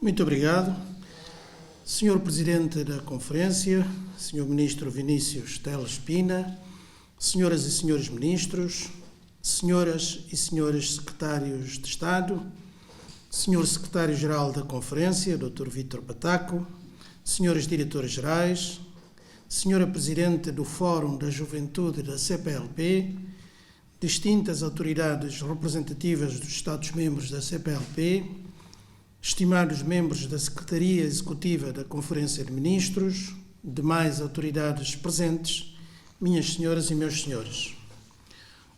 Muito obrigado. Senhor Presidente da Conferência, Senhor Ministro Vinícius Teles Pina, Senhoras e Senhores Ministros, Senhoras e Senhores Secretários de Estado, Senhor Secretário-Geral da Conferência, Dr. Vítor Pataco, Senhores Diretores-Gerais, Senhora Presidente do Fórum da Juventude da CPLP, distintas autoridades representativas dos Estados-membros da CPLP, estimados membros da Secretaria Executiva da Conferência de Ministros, demais autoridades presentes, minhas senhoras e meus senhores.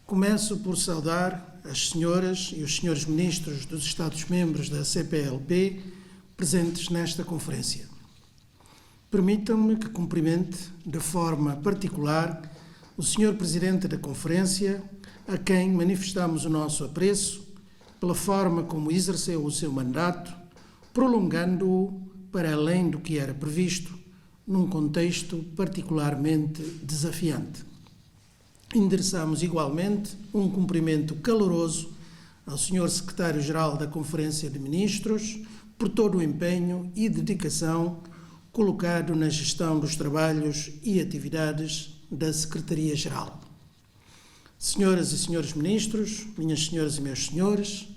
Começo por saudar as senhoras e os senhores ministros dos Estados-membros da CPLP presentes nesta conferência. Permitam-me que cumprimente de forma particular o senhor Presidente da Conferência, a quem manifestamos o nosso apreço pela forma como exerceu o seu mandato, prolongando-o para além do que era previsto, num contexto particularmente desafiante. Endereçamos igualmente um cumprimento caloroso ao Sr. Secretário-Geral da Conferência de Ministros por todo o empenho e dedicação colocado na gestão dos trabalhos e atividades da Secretaria-Geral. Senhoras e senhores ministros, minhas senhoras e meus senhores,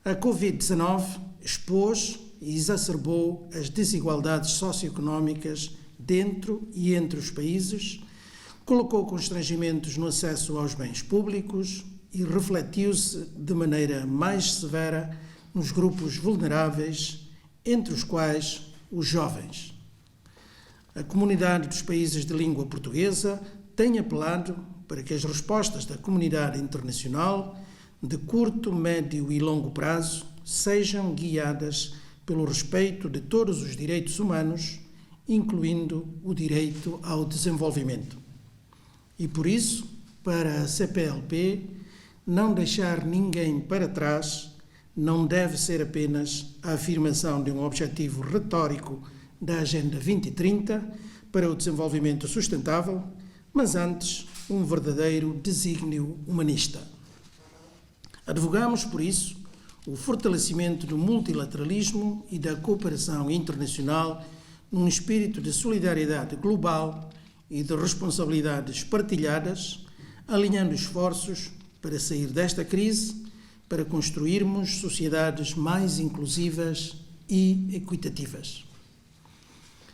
a Covid-19 expôs e exacerbou as desigualdades socioeconómicas dentro e entre os países, colocou constrangimentos no acesso aos bens públicos e refletiu-se de maneira mais severa nos grupos vulneráveis, entre os quais os jovens. A comunidade dos países de língua portuguesa tem apelado para que as respostas da comunidade internacional de curto, médio e longo prazo sejam guiadas pelo respeito de todos os direitos humanos, incluindo o direito ao desenvolvimento. E por isso, para a CPLP, não deixar ninguém para trás não deve ser apenas a afirmação de um objetivo retórico da Agenda 2030 para o desenvolvimento sustentável, mas antes um verdadeiro desígnio humanista. Advogamos, por isso, o fortalecimento do multilateralismo e da cooperação internacional num espírito de solidariedade global e de responsabilidades partilhadas, alinhando esforços para sair desta crise, para construirmos sociedades mais inclusivas e equitativas.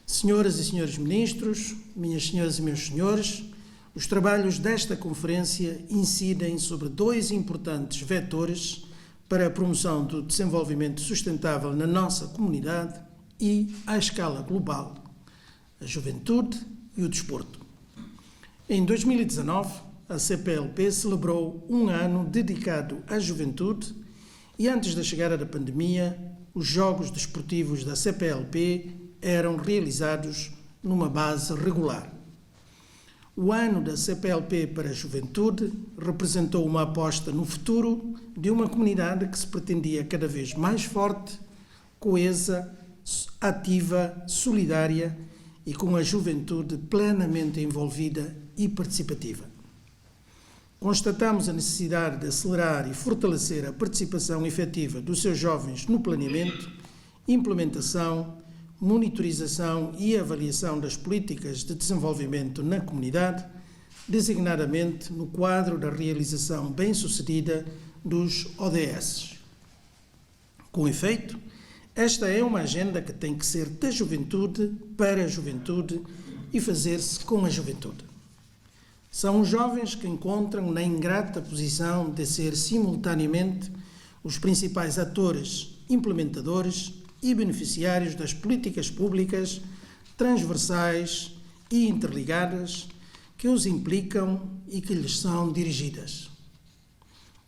Senhoras e senhores ministros, minhas senhoras e meus senhores, os trabalhos desta conferência incidem sobre dois importantes vetores para a promoção do desenvolvimento sustentável na nossa comunidade e à escala global: a juventude e o desporto. Em 2019, a CPLP celebrou um ano dedicado à juventude e, antes da chegada da pandemia, os Jogos Desportivos da CPLP eram realizados numa base regular. O ano da CPLP para a juventude representou uma aposta no futuro de uma comunidade que se pretendia cada vez mais forte, coesa, ativa, solidária e com a juventude plenamente envolvida e participativa. Constatamos a necessidade de acelerar e fortalecer a participação efetiva dos seus jovens no planeamento, implementação, monitorização e avaliação das políticas de desenvolvimento na comunidade, designadamente no quadro da realização bem-sucedida dos ODS. Com efeito, esta é uma agenda que tem que ser da juventude para a juventude e fazer-se com a juventude. São os jovens que encontram na ingrata posição de ser simultaneamente os principais atores, implementadores e beneficiários das políticas públicas transversais e interligadas que os implicam e que lhes são dirigidas.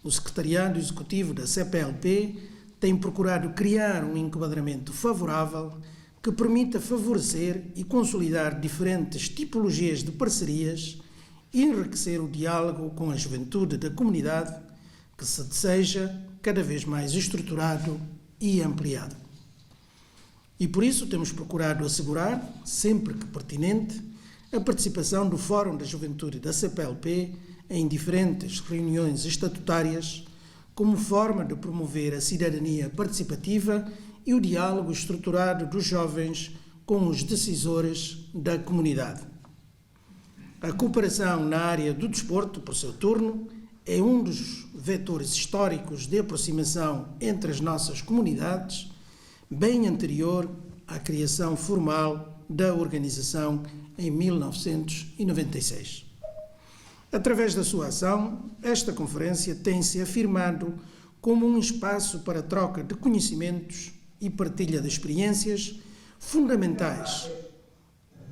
O Secretariado Executivo da CPLP tem procurado criar um enquadramento favorável que permita favorecer e consolidar diferentes tipologias de parcerias e enriquecer o diálogo com a juventude da comunidade, que se deseja cada vez mais estruturado e ampliado. E por isso temos procurado assegurar, sempre que pertinente, a participação do Fórum da Juventude da CPLP em diferentes reuniões estatutárias, como forma de promover a cidadania participativa e o diálogo estruturado dos jovens com os decisores da comunidade. A cooperação na área do desporto, por seu turno, é um dos vetores históricos de aproximação entre as nossas comunidades, bem anterior à criação formal da organização em 1996. Através da sua ação, esta conferência tem-se afirmado como um espaço para troca de conhecimentos e partilha de experiências fundamentais,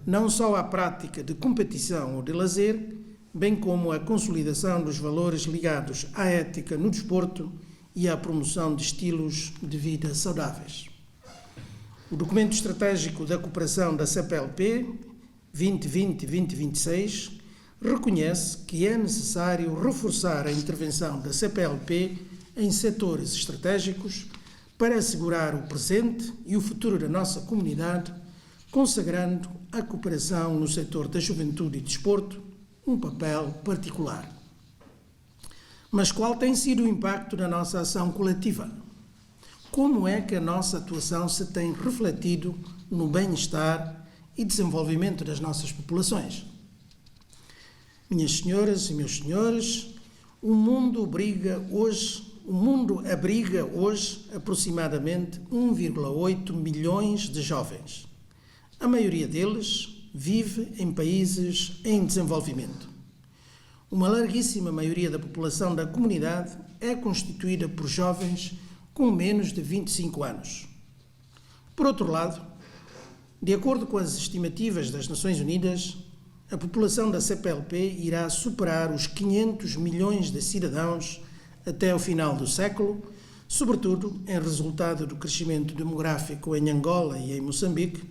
não só à prática de competição ou de lazer, bem como à consolidação dos valores ligados à ética no desporto e à promoção de estilos de vida saudáveis. O documento estratégico da cooperação da CPLP 2020-2026 reconhece que é necessário reforçar a intervenção da CPLP em setores estratégicos para assegurar o presente e o futuro da nossa comunidade, consagrando a cooperação no setor da juventude e desporto um papel particular. Mas qual tem sido o impacto da nossa ação coletiva? Como é que a nossa atuação se tem refletido no bem-estar e desenvolvimento das nossas populações? Minhas senhoras e meus senhores, o mundo abriga hoje aproximadamente 1,8 milhões de jovens. A maioria deles vive em países em desenvolvimento. Uma larguíssima maioria da população da comunidade é constituída por jovens com menos de 25 anos. Por outro lado, de acordo com as estimativas das Nações Unidas, a população da CPLP irá superar os 500 milhões de cidadãos até o final do século, sobretudo em resultado do crescimento demográfico em Angola e em Moçambique,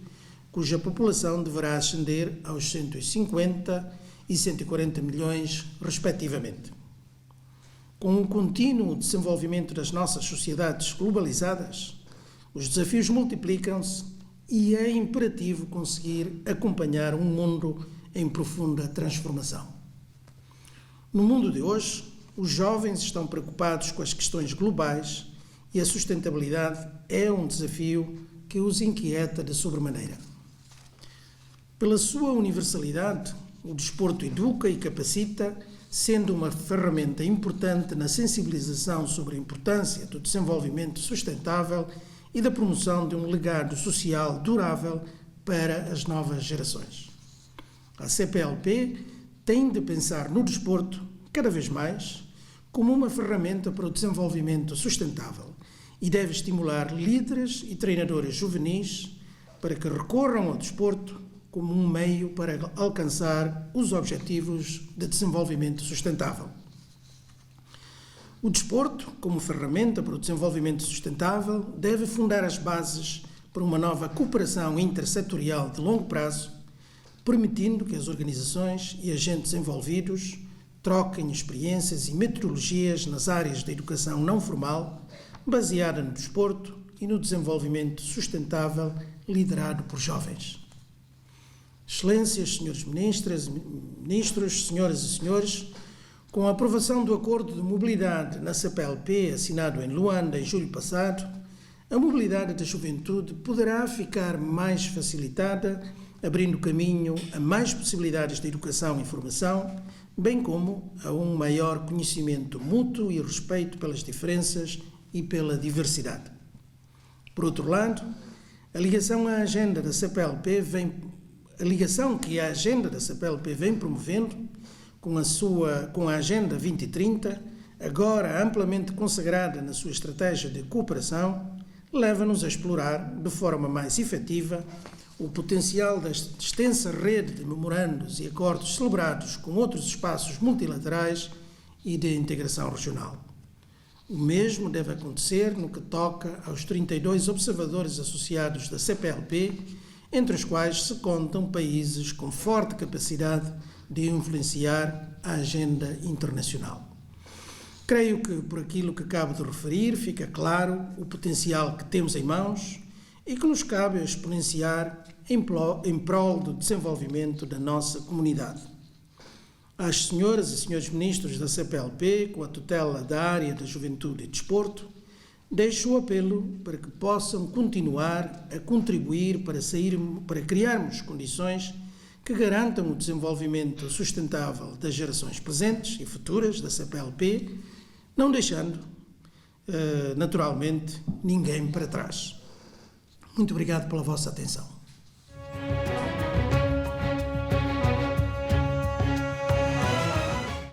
cuja população deverá ascender aos 150 e 140 milhões, respectivamente. Com o contínuo desenvolvimento das nossas sociedades globalizadas, os desafios multiplicam-se e é imperativo conseguir acompanhar um mundo em profunda transformação. No mundo de hoje, os jovens estão preocupados com as questões globais e a sustentabilidade é um desafio que os inquieta de sobremaneira. Pela sua universalidade, o desporto educa e capacita, sendo uma ferramenta importante na sensibilização sobre a importância do desenvolvimento sustentável e da promoção de um legado social durável para as novas gerações. A CPLP tem de pensar no desporto, cada vez mais, como uma ferramenta para o desenvolvimento sustentável e deve estimular líderes e treinadores juvenis para que recorram ao desporto como um meio para alcançar os objetivos de desenvolvimento sustentável. O desporto, como ferramenta para o desenvolvimento sustentável, deve fundar as bases para uma nova cooperação intersetorial de longo prazo, permitindo que as organizações e agentes envolvidos troquem experiências e metodologias nas áreas da educação não formal, baseada no desporto e no desenvolvimento sustentável liderado por jovens. Excelências, senhores ministros, senhoras e senhores, com a aprovação do Acordo de Mobilidade na CPLP, assinado em Luanda em julho passado, a mobilidade da juventude poderá ficar mais facilitada, abrindo caminho a mais possibilidades de educação e formação, bem como a um maior conhecimento mútuo e respeito pelas diferenças e pela diversidade. Por outro lado, a ligação que a agenda da CPLP vem promovendo com a Agenda 2030, agora amplamente consagrada na sua estratégia de cooperação, leva-nos a explorar de forma mais efetiva o potencial da extensa rede de memorandos e acordos celebrados com outros espaços multilaterais e de integração regional. O mesmo deve acontecer no que toca aos 32 observadores associados da CPLP, entre os quais se contam países com forte capacidade de influenciar a agenda internacional. Creio que, por aquilo que acabo de referir, fica claro o potencial que temos em mãos e que nos cabe exponenciar em prol do desenvolvimento da nossa comunidade. Às senhoras e senhores ministros da CPLP, com a tutela da área da juventude e desporto, deixo o apelo para que possam continuar a contribuir para criarmos condições que garantam o desenvolvimento sustentável das gerações presentes e futuras da CPLP, não deixando, naturalmente, ninguém para trás. Muito obrigado pela vossa atenção.